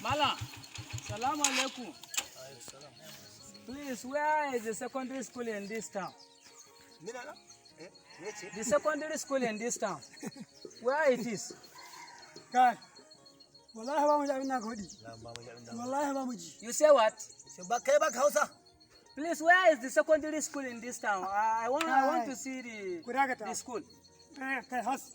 Mala, salam alaikum. Please, where is the secondary school in this town? The secondary school in this town. Where it is? Kai, wallahi ba mu ji abin da ka faɗi. Wallahi ba mu ji. You say what? Kai ba Hausa. Please, where is the secondary school in this town? I want to see the school. Kai has.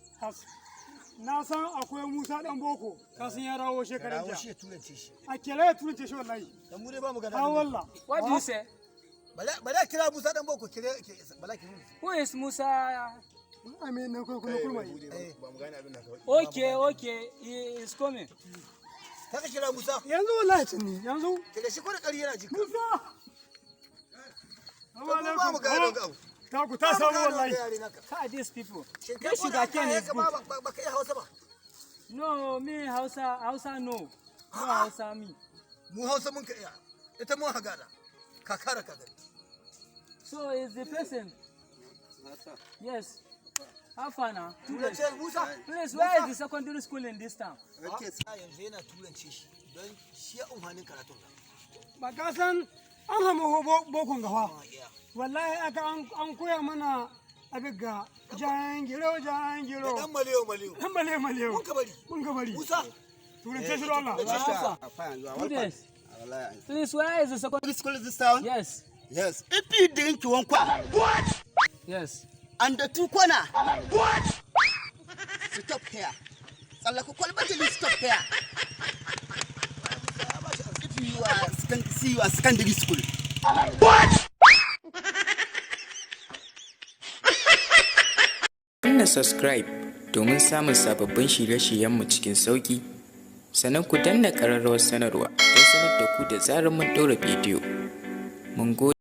Na san akwai Musa dan boko, ka san ya rawo shekaran jiya. Rawo shi turanci shi. A kela ya turanci shi wallahi. Dan mu dai ba mu gada. Ah wallah. What do you say? Bala kira Musa dan boko kire bala kire. Who is Musa? I mean na kurma. Ba mu gane abin da ka faɗi. Okay, he is coming. Ka kira Musa. Yanzu wallahi tun ne, yanzu. Kire shi ko da ƙari yana jika. Musa. Ba mu gane ga. Ta ku ta samu wallahi. How are these people? This sugar cane is good. Ba kai Hausa ba. No, me Hausa no. No Hausa me. Mu Hausa mun ka iya. Ita mun hagada. Kakara ka gari. So is the person? Yes. How far now? Turanci Musa. Please, where is the secondary school in this town? Ake sa yanzu yana turanci shi don shi ya umhanin karatun. Ba ka san an hama bokon gawa. Wallahi aka an koya mana abin ga jangiro. Dan maliyo. Dan maliyo. Mun ka bari. Musa. Turance shi Allah. Yes. Please, where is the secondary school in this town? Yes. Yes. If you drink one kwa. What? Yes. And the two corner. What? Stop here. Stop here. If you are secondary school. What? Danna subscribe domin samun sababbin shirye-shiryenmu cikin sauƙi. Sannan ku danna ƙararrawar sanarwa don sanar da ku da zarar mun ɗora bidiyo. Mun gode.